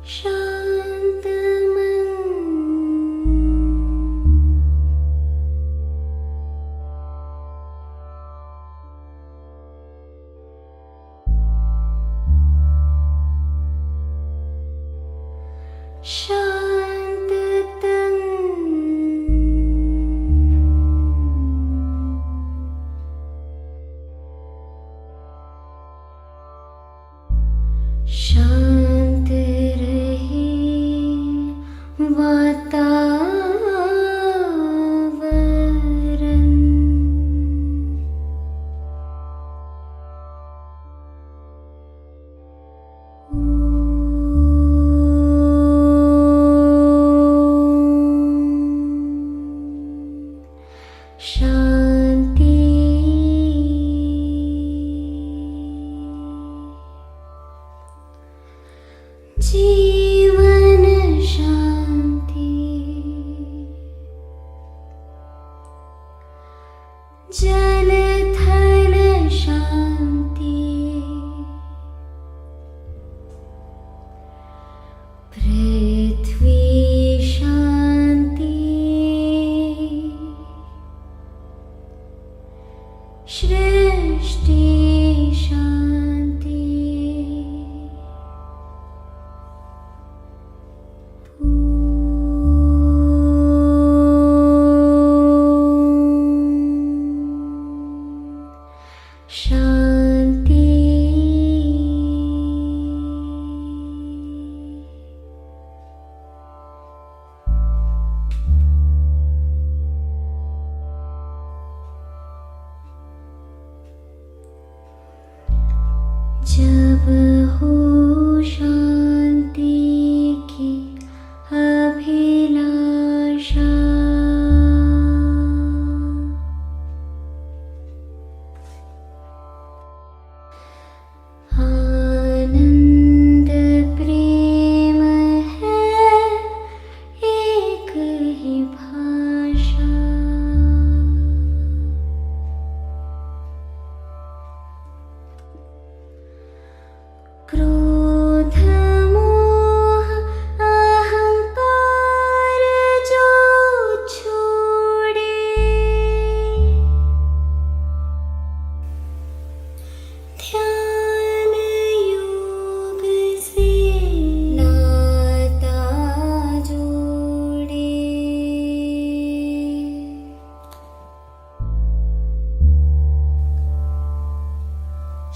शांत मन, शांत तन, शांत रहे वातावरण। शांति। जीवन शांति, जल थल शांति, पृथ्वी शांति, सृष्टि शांति, शांति। जब हो शांति की अभिलाषा, आनंद प्रेम है एक ही भाषा। क्रोध मोह अहंकार जो छोड़े, ध्यान योग से नाता जोड़े,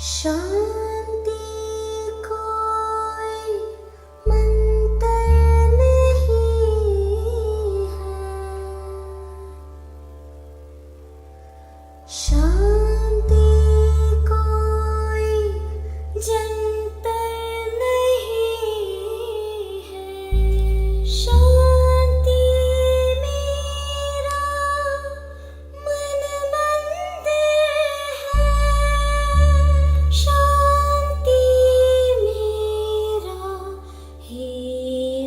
शांति कोई मंत्र नहीं है, शांति कोई जंतर नहीं है, शांति मेरा मन मंदिर है, शांति मेरा ही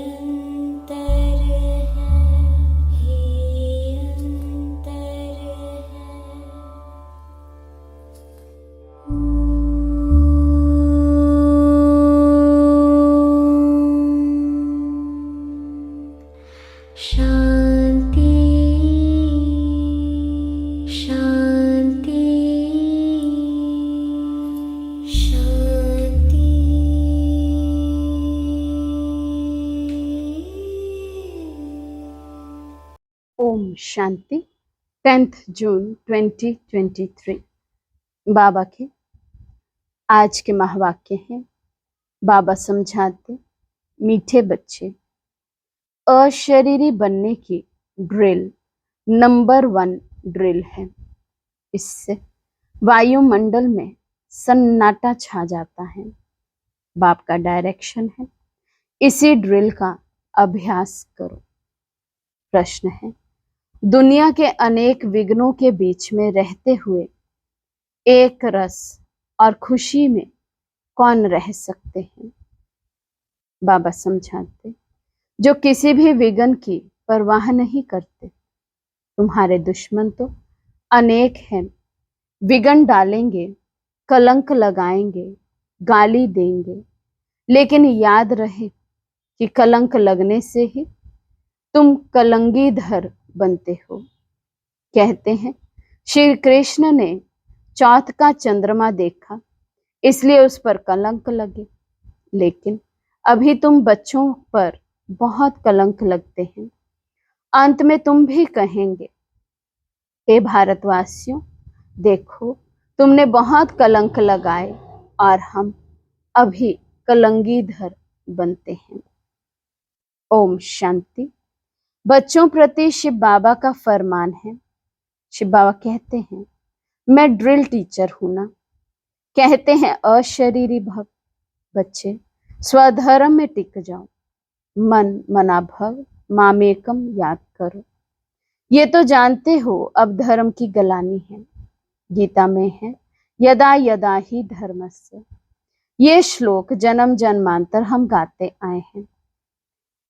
अंतर है, ही अंतर है। शांति। शांति। शांति। ओम शांति। 10th जून 2023। बाबा के आज के महावाक्य हैं। बाबा समझाते, मीठे बच्चे, अशरीरी बनने की ड्रिल नंबर 1 ड्रिल है। इससे वायुमंडल में सन्नाटा छा जाता है। बाप का डायरेक्शन है, इसी ड्रिल का अभ्यास करो। प्रश्न है, दुनिया के अनेक विघ्नों के बीच में रहते हुए एक रस और खुशी में कौन रह सकते हैं? बाबा समझाते, जो किसी भी विघ्न की परवाह नहीं करते। तुम्हारे दुश्मन तो अनेक हैं, विघ्न डालेंगे, कलंक लगाएंगे, गाली देंगे, लेकिन याद रहे कि कलंक लगने से ही तुम कलंगीधर बनते हो। कहते हैं श्री कृष्ण ने चौथ का चंद्रमा देखा, इसलिए उस पर कलंक लगे। लेकिन अभी तुम बच्चों पर बहुत कलंक लगते हैं। अंत में तुम भी कहेंगे, हे भारतवासियों, देखो तुमने बहुत कलंक लगाए और हम अभी कलंगीधर बनते हैं। ओम शांति। बच्चों प्रति शिव बाबा का फरमान है। शिव बाबा कहते हैं, मैं ड्रिल टीचर हूं ना। कहते हैं अशरीरी भव। बच्चे स्वधर्म में टिक जाओ, मन मना भव मामेकम याद करो। ये तो जानते हो अब धर्म की गलानी है। गीता में है यदा यदा ही धर्मस्य। ये श्लोक जन्म जन्मांतर हम गाते आए हैं।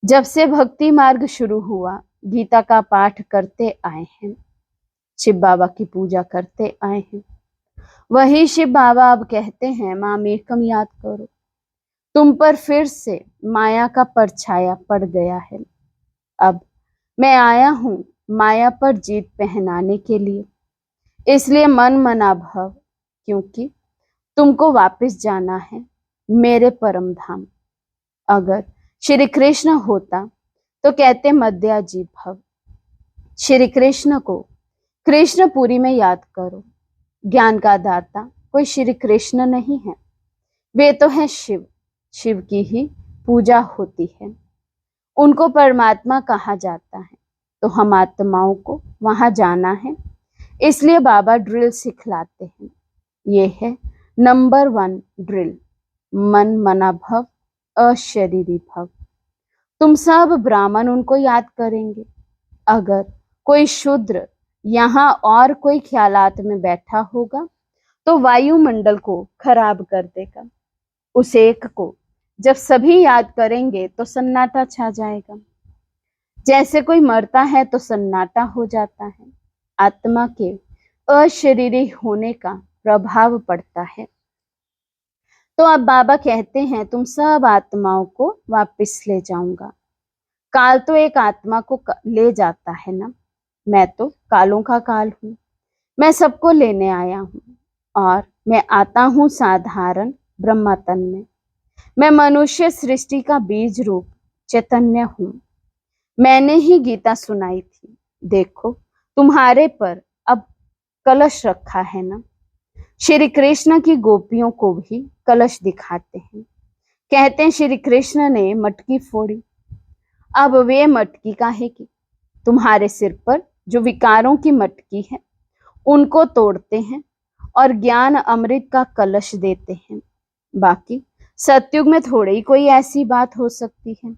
जब से भक्ति मार्ग शुरू हुआ गीता का पाठ करते आए हैं, शिव बाबा की पूजा करते आए हैं। वही शिव बाबा अब कहते हैं मामेकम याद करो। तुम पर फिर से माया का परछाया पड़ गया है। अब मैं आया हूं माया पर जीत पहनाने के लिए। इसलिए मन मना भव, क्योंकि तुमको वापस जाना है मेरे परम धाम। अगर श्री कृष्ण होता तो कहते मध्याजी भव। श्री कृष्ण को कृष्णपुरी में याद करो। ज्ञान का दाता कोई श्री कृष्ण नहीं है, वे तो है शिव। शिव की ही पूजा होती है, उनको परमात्मा कहा जाता है। तो हम आत्माओं को वहां जाना है, इसलिए बाबा ड्रिल सिखलाते हैं। ये है नंबर 1 ड्रिल, मन मना भव अशरीरी भव। तुम सब ब्राह्मण उनको याद करेंगे। अगर कोई शूद्र यहाँ और कोई ख्यालात में बैठा होगा तो वायुमंडल को खराब कर देगा। उस एक को जब सभी याद करेंगे तो सन्नाटा छा जाएगा। जैसे कोई मरता है तो सन्नाटा हो जाता है, आत्मा के अशरीरी होने का प्रभाव पड़ता है। तो अब बाबा कहते हैं तुम सब आत्माओं को वापस ले जाऊंगा। काल तो एक आत्मा को ले जाता है ना। मैं तो कालों का काल हूं, मैं सबको लेने आया हूं। और मैं आता हूं साधारण ब्रह्मा तन में। मैं मनुष्य सृष्टि का बीज रूप चैतन्य हूं। मैंने ही गीता सुनाई थी। देखो तुम्हारे पर अब कलश रखा है ना। श्री कृष्ण की गोपियों को भी कलश दिखाते हैं। कहते हैं श्री कृष्ण ने मटकी फोड़ी। अब वे मटकी काहे की? तुम्हारे सिर पर जो विकारों की मटकी है उनको तोड़ते हैं और ज्ञान अमृत का कलश देते हैं। बाकी सतयुग में थोड़ी ही कोई ऐसी बात हो सकती है।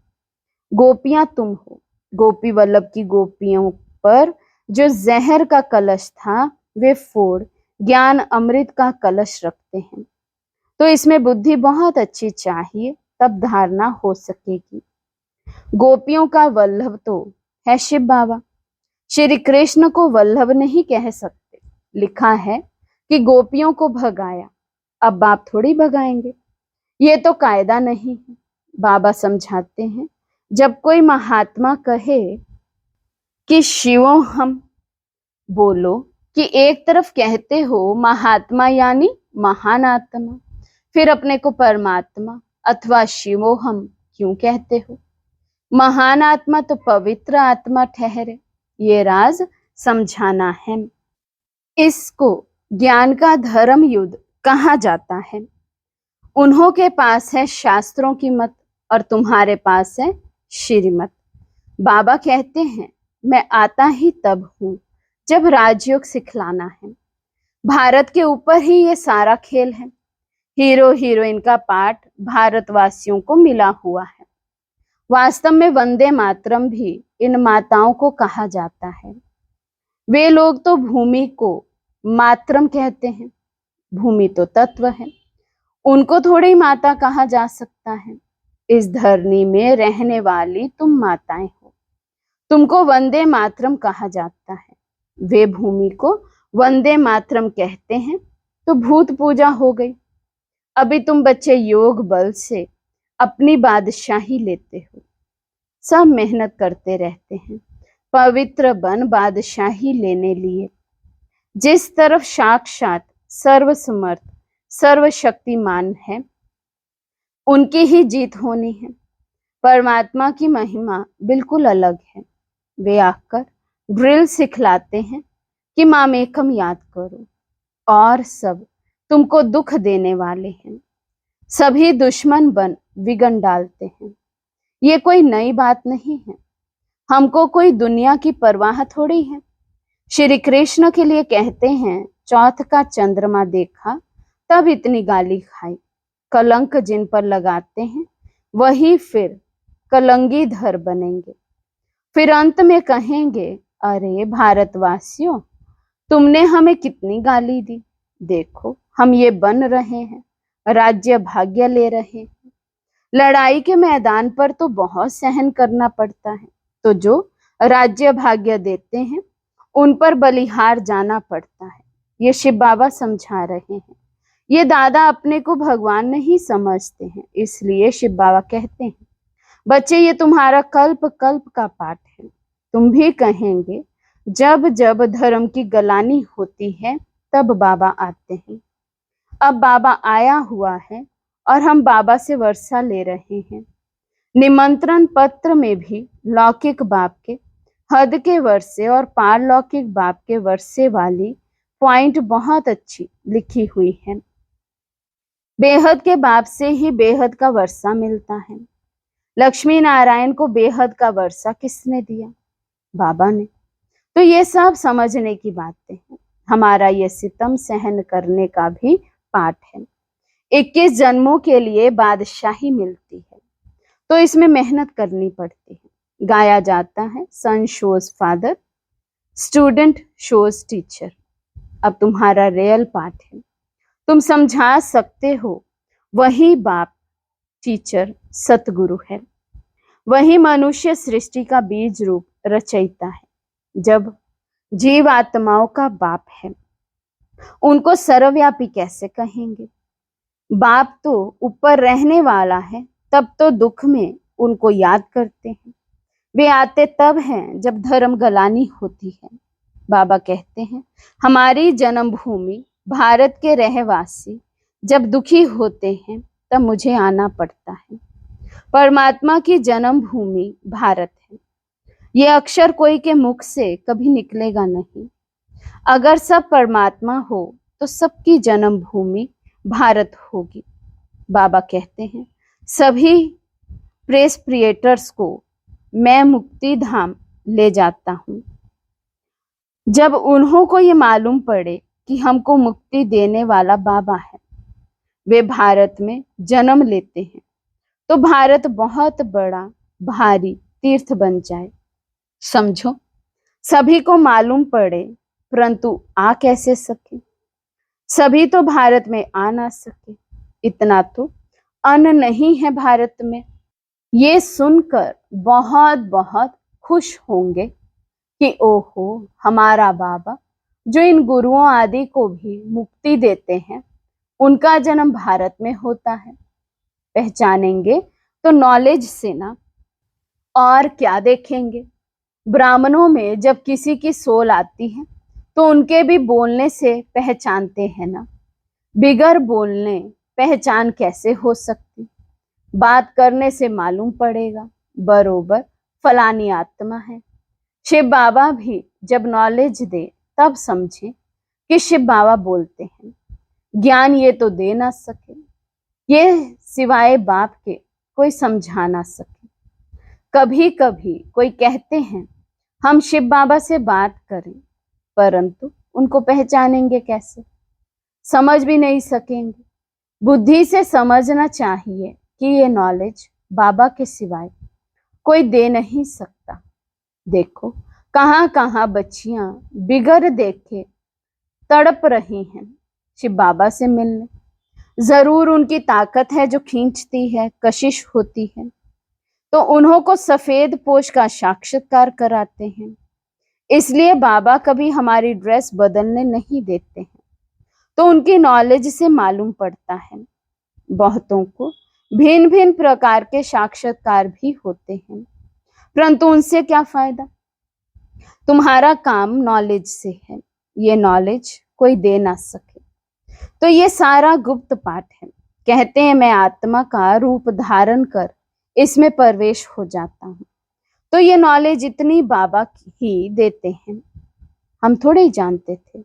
गोपियां तुम हो। गोपी वल्लभ की गोपियों पर जो जहर का कलश था वे फोड़ ज्ञान अमृत का कलश रखते हैं। तो इसमें बुद्धि बहुत अच्छी चाहिए, तब धारणा हो सकेगी। गोपियों का वल्लभ तो है शिव बाबा। श्री कृष्ण को वल्लभ नहीं कह सकते। लिखा है कि गोपियों को भगाया, अब बाप थोड़ी भगाएंगे। ये तो कायदा नहीं है। बाबा समझाते हैं जब कोई महात्मा कहे कि शिवो हम, बोलो कि एक तरफ कहते हो महात्मा यानी महान आत्मा, फिर अपने को परमात्मा अथवा शिवो हम क्यों कहते हो? महान आत्मा तो पवित्र आत्मा ठहरे। ये राज समझाना है। इसको ज्ञान का धर्म युद्ध कहा जाता है। उन्हों के पास है शास्त्रों की मत और तुम्हारे पास है श्रीमत। बाबा कहते हैं मैं आता ही तब हूं जब राजयोग सिखलाना है। भारत के ऊपर ही ये सारा खेल है। हीरो हीरोइन का पाठ भारतवासियों को मिला हुआ है। वास्तव में वंदे मातरम भी इन माताओं को कहा जाता है। वे लोग तो भूमि को मातरम कहते हैं। भूमि तो तत्व है, उनको थोड़ी माता कहा जा सकता है। इस धरनी में रहने वाली तुम माताएं हो, तुमको वंदे मातरम कहा जाता है। वे भूमि को वंदे मातरम कहते हैं तो भूत पूजा हो गई। अभी तुम बच्चे योग बल से अपनी बादशाही लेते हो। सब मेहनत करते रहते हैं पवित्र बन बादशाही लेने लिए। जिस तरफ साक्षात सर्वसमर्थ सर्वशक्तिमान है, उनकी ही जीत होनी है। परमात्मा की महिमा बिल्कुल अलग है। वे आकर ड्रिल सिखलाते हैं कि मामेकम याद करो, और सब तुमको दुख देने वाले हैं, सभी दुश्मन बन विघन डालते हैं। ये कोई नई बात नहीं है। हमको कोई दुनिया की परवाह थोड़ी है। श्री कृष्ण के लिए कहते हैं, चौथ का चंद्रमा देखा तब इतनी गाली खाई। कलंक जिन पर लगाते हैं वही फिर कलंगीधर बनेंगे। फिर अंत में कहेंगे, अरे भारतवासियों, तुमने हमें कितनी गाली दी। देखो हम ये बन रहे हैं, राज्य भाग्य ले रहे हैं। लड़ाई के मैदान पर तो बहुत सहन करना पड़ता है, तो जो राज्य भाग्य देते हैं उन पर बलिहार जाना पड़ता है। ये शिव बाबा समझा रहे हैं। ये दादा अपने को भगवान नहीं समझते हैं, इसलिए शिव बाबा कहते हैं, बच्चे ये तुम्हारा कल्प कल्प का पाठ है। तुम भी कहेंगे, जब जब धर्म की गलानी होती है तब बाबा आते हैं। अब बाबा आया हुआ है और हम बाबा से वर्षा ले रहे हैं। निमंत्रण पत्र में भी लौकिक बाप के हद के वर्षे और पारलौकिक बाप के वर्षे वाली पॉइंट बहुत अच्छी लिखी हुई है। बेहद के बाप से ही बेहद का वर्षा मिलता है। लक्ष्मी नारायण को बेहद का वर्षा किसने दिया? बाबा ने। तो ये सब समझने की बातें हैं। हमारा ये सितम सहन करने का भी पाठ है। 21 जन्मों के लिए बादशाही मिलती है, तो इसमें मेहनत करनी पड़ती है। गाया जाता है, son shows father, student shows teacher. अब तुम्हारा रियल पाठ है। तुम समझा सकते हो, वही बाप टीचर सतगुरु है। वही मनुष्य सृष्टि का बीज रूप रचयिता है। जब जीव आत्माओं का बाप है, उनको सर्वव्यापी कैसे कहेंगे? बाप तो ऊपर रहने वाला है, तब तो दुख में उनको याद करते हैं। वे आते तब हैं जब धर्म गलानी होती है। बाबा कहते हैं, हमारी जन्मभूमि भारत के रहवासी जब दुखी होते हैं तब मुझे आना पड़ता है। परमात्मा की जन्मभूमि भारत है। ये अक्षर कोई के मुख से कभी निकलेगा नहीं। अगर सब परमात्मा हो तो सबकी जन्मभूमि भारत होगी। बाबा कहते हैं, सभी प्रेस्पिएटर्स को मैं मुक्ति धाम ले जाता हूँ। जब उन्हों को ये मालूम पड़े कि हमको मुक्ति देने वाला बाबा है, वे भारत में जन्म लेते हैं, तो भारत बहुत बड़ा भारी तीर्थ बन जाए। समझो, सभी को मालूम पड़े परंतु आ कैसे सके? सभी तो भारत में आ ना सके। इतना तो अन्न नहीं है भारत में। ये सुनकर बहुत बहुत खुश होंगे कि ओहो, हमारा बाबा जो इन गुरुओं आदि को भी मुक्ति देते हैं, उनका जन्म भारत में होता है। पहचानेंगे तो नॉलेज से ना, और क्या देखेंगे? ब्राह्मणों में जब किसी की सोल आती है तो उनके भी बोलने से पहचानते हैं ना। बिगर बोलने पहचान कैसे हो सकती? बात करने से मालूम पड़ेगा बरोबर फलानी आत्मा है। शिव बाबा भी जब नॉलेज दे तब समझे कि शिव बाबा बोलते हैं। ज्ञान ये तो दे ना सके, ये सिवाय बाप के कोई समझा ना सके। कभी कभी कोई कहते हैं हम शिव बाबा से बात करें, परंतु उनको पहचानेंगे कैसे? समझ भी नहीं सकेंगे। बुद्धि से समझना चाहिए कि ये नॉलेज बाबा के सिवाय कोई दे नहीं सकता। देखो कहाँ कहाँ बच्चियां बिगर देखे तड़प रही हैं शिव बाबा से मिलने। जरूर उनकी ताकत है जो खींचती है, कशिश होती है, तो उन्हों को सफेद पोश का साक्षात्कार कराते हैं। इसलिए बाबा कभी हमारी ड्रेस बदलने नहीं देते हैं, तो उनकी नॉलेज से मालूम पड़ता है। बहुतों को भिन्न भिन्न प्रकार के साक्षात्कार भी होते हैं। परंतु उनसे क्या फायदा? तुम्हारा काम नॉलेज से है, ये नॉलेज कोई दे ना सके। तो ये सारा गुप्त पाठ है। कहते हैं मैं आत्मा का रूप धारण कर इसमें प्रवेश हो जाता हूँ। तो ये नॉलेज इतनी बाबा ही देते हैं, हम थोड़े ही जानते थे।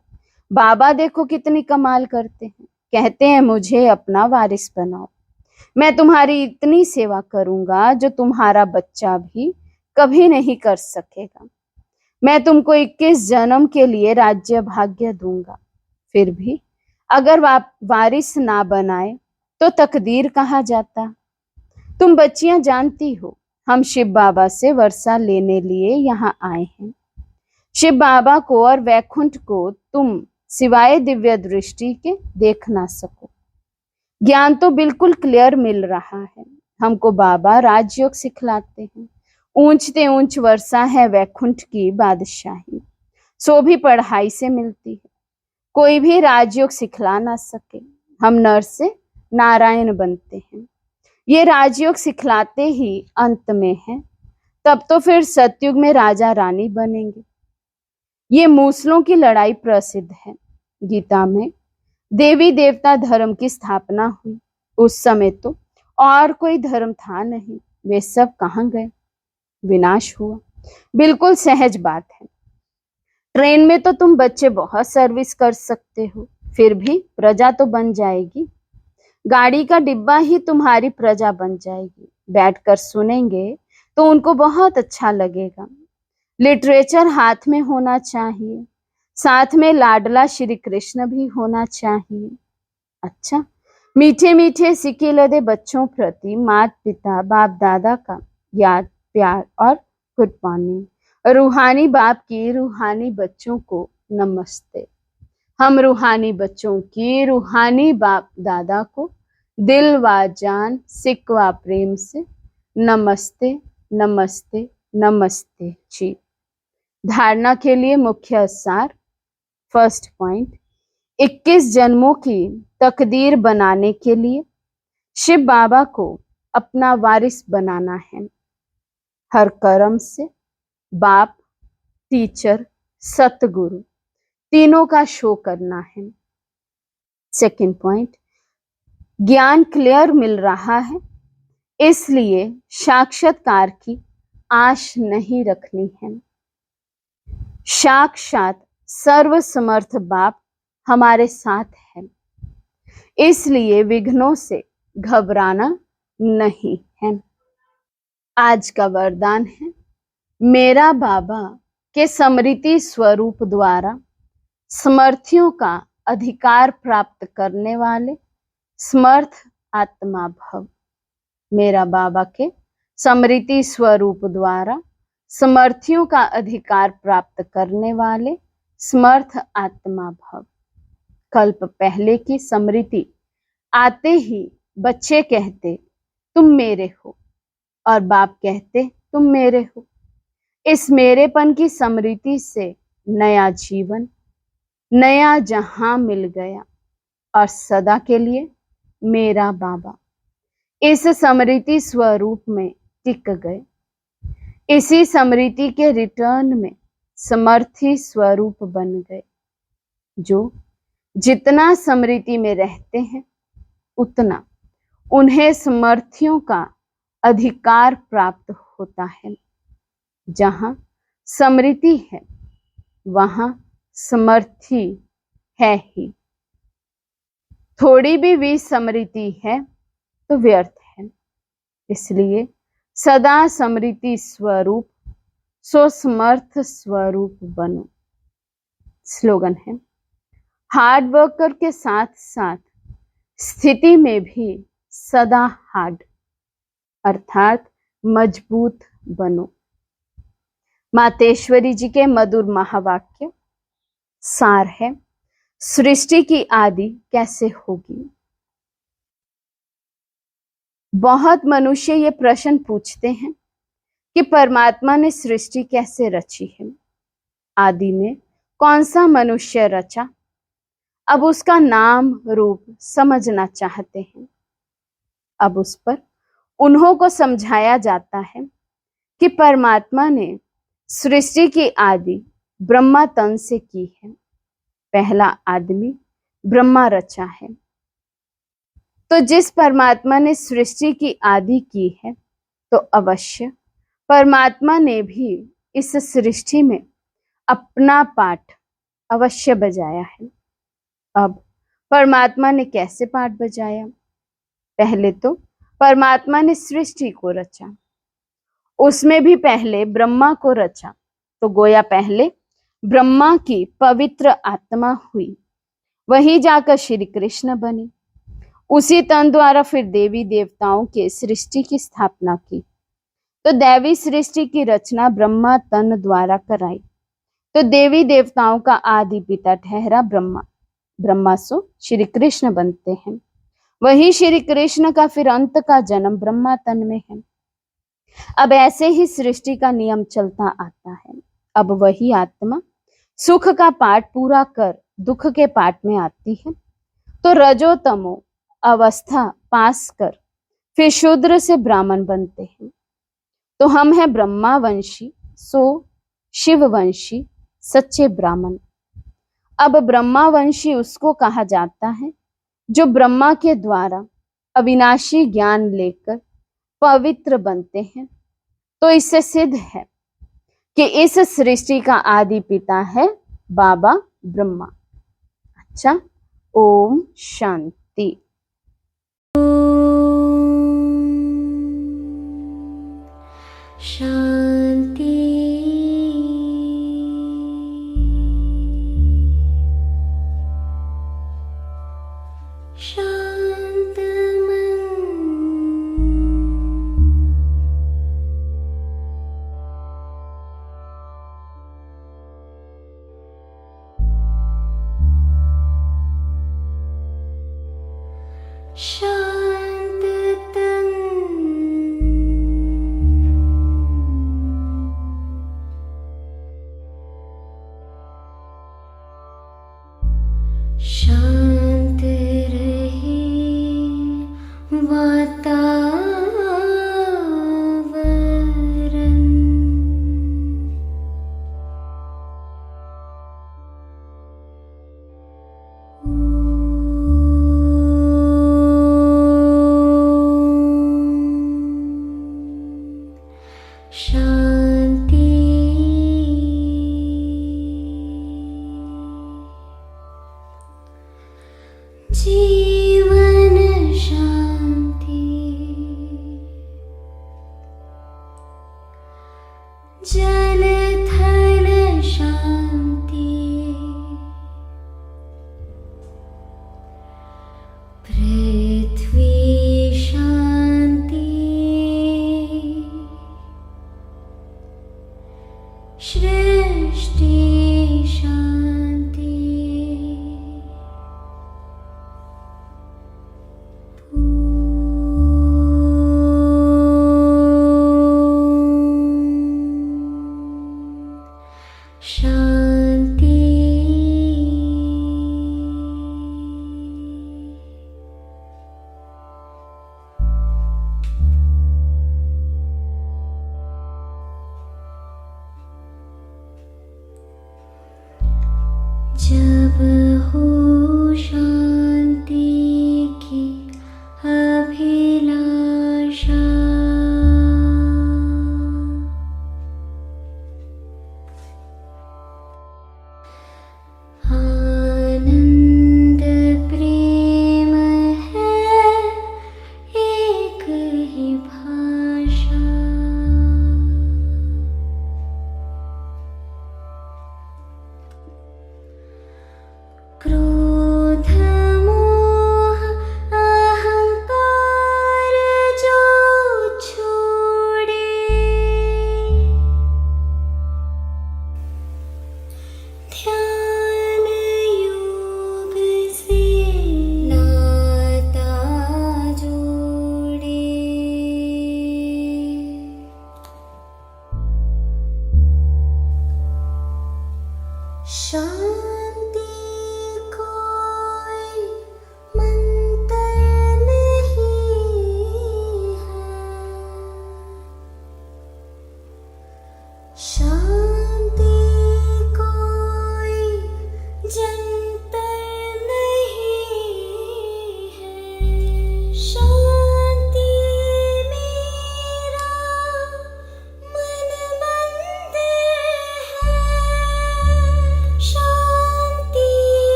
बाबा देखो कितनी कमाल करते हैं, कहते हैं मुझे अपना वारिस बनाओ, मैं तुम्हारी इतनी सेवा करूंगा जो तुम्हारा बच्चा भी कभी नहीं कर सकेगा। मैं तुमको 21 जन्म के लिए राज्य भाग्य दूंगा, फिर भी अगर वारिस ना बनाए तो तकदीर कहा जाता। तुम बच्चियां जानती हो, हम शिव बाबा से वर्षा लेने लिए यहाँ आए हैं। शिव बाबा को और वैकुंठ को तुम सिवाय दिव्य दृष्टि के देख ना सको। ज्ञान तो बिल्कुल क्लियर मिल रहा है। हमको बाबा राजयोग सिखलाते हैं। ऊंचते ऊंच वर्षा है वैकुंठ की बादशाही, सो भी पढ़ाई से मिलती है। कोई भी राजयोग सिखला ना सके। हम नर से नारायण बनते हैं। ये राजयोग सिखलाते ही अंत में है, तब तो फिर सतयुग में राजा रानी बनेंगे। ये मूसलों की लड़ाई प्रसिद्ध है। गीता में देवी देवता धर्म की स्थापना हुई। उस समय तो और कोई धर्म था नहीं, वे सब कहाँ गए? विनाश हुआ। बिल्कुल सहज बात है। ट्रेन में तो तुम बच्चे बहुत सर्विस कर सकते हो, फिर भी प्रजा तो बन जाएगी। गाड़ी का डिब्बा ही तुम्हारी प्रजा बन जाएगी। बैठकर सुनेंगे तो उनको बहुत अच्छा लगेगा। लिटरेचर हाथ में होना चाहिए, साथ में लाडला श्री कृष्ण भी होना चाहिए। अच्छा, मीठे मीठे सिक्के लदे बच्चों प्रति माता पिता बाप दादा का याद प्यार और गुड मॉर्निंग। रूहानी बाप की रूहानी बच्चों को नमस्ते। हम रूहानी बच्चों की रूहानी बाप दादा को दिल व जान सिक व प्रेम से नमस्ते नमस्ते नमस्ते जी। धारणा के लिए मुख्य सार। फर्स्ट पॉइंट, 21 जन्मों की तकदीर बनाने के लिए शिव बाबा को अपना वारिस बनाना है। हर कर्म से बाप, टीचर, सतगुरु तीनों का शो करना है। सेकंड पॉइंट, ज्ञान क्लियर मिल रहा है, इसलिए साक्षात्कार की आश नहीं रखनी है। साक्षात सर्वसमर्थ बाप हमारे साथ है, इसलिए विघ्नों से घबराना नहीं है। आज का वरदान है, मेरा बाबा के स्मृति स्वरूप द्वारा समर्थियों का अधिकार प्राप्त करने वाले समर्थ आत्मा भव। मेरा बाबा के स्मृति स्वरूप द्वारा समर्थियों का अधिकार प्राप्त करने वाले समर्थ आत्मा भव। कल्प पहले की स्मृति आते ही बच्चे कहते तुम मेरे हो, और बाप कहते तुम मेरे हो। इस मेरेपन की स्मृति से नया जीवन, नया जहां मिल गया और सदा के लिए मेरा बाबा इस स्मृति स्वरूप में टिक गए। इसी स्मृति के रिटर्न में समर्थी स्वरूप बन गए, जो जितना स्मृति में रहते हैं उतना उन्हें समर्थियों का अधिकार प्राप्त होता है। जहां स्मृति है वहां समर्थी है ही। थोड़ी भी विस्मृति है तो व्यर्थ है। इसलिए सदा स्मृति स्वरूप सो समर्थ स्वरूप बनो। स्लोगन है, हार्ड वर्कर के साथ साथ स्थिति में भी सदा हार्ड अर्थात मजबूत बनो। मातेश्वरी जी के मधुर महावाक्य। सार है, सृष्टि की आदि कैसे होगी। बहुत मनुष्य ये प्रश्न पूछते हैं कि परमात्मा ने सृष्टि कैसे रची है, आदि में कौन सा मनुष्य रचा। अब उसका नाम रूप समझना चाहते हैं। अब उस पर उन्हों को समझाया जाता है कि परमात्मा ने सृष्टि की आदि ब्रह्मा तन से की है। पहला आदमी ब्रह्मा रचा है। तो जिस परमात्मा ने सृष्टि की आदि की है, तो अवश्य परमात्मा ने भी इस सृष्टि में अपना पाठ अवश्य बजाया है। अब परमात्मा ने कैसे पाठ बजाया? पहले तो परमात्मा ने सृष्टि को रचा, उसमें भी पहले ब्रह्मा को रचा। तो गोया पहले ब्रह्मा की पवित्र आत्मा हुई, वही जाकर श्री कृष्ण बने। उसी तन द्वारा फिर देवी देवताओं के सृष्टि की स्थापना की। तो दैवी सृष्टि की रचना ब्रह्मा तन द्वारा कराई। तो देवी देवताओं का आदि पिता ठहरा ब्रह्मा। ब्रह्मा सो श्री कृष्ण बनते हैं। वही श्री कृष्ण का फिर अंत का जन्म ब्रह्मा तन में है। अब ऐसे ही सृष्टि का नियम चलता आता है। अब वही आत्मा सुख का पाठ पूरा कर दुख के पाठ में आती है। तो रजो तमो अवस्था पास कर फिर शूद्र से ब्राह्मण बनते हैं। तो हम हैं ब्रह्मावंशी, सो शिववंशी, सच्चे ब्राह्मण। अब ब्रह्मावंशी उसको कहा जाता है जो ब्रह्मा के द्वारा अविनाशी ज्ञान लेकर पवित्र बनते हैं। तो इससे सिद्ध है कि इस सृष्टि का आदि पिता है बाबा ब्रह्मा। अच्छा, ओम शांति। शांति। शांत मन। शांत तन। शांत रहे वातावरण। शांति। जीवन शांति। जल थल शांति। पृथ्वी शांति। सृष्टि शांति। शांति। जब हो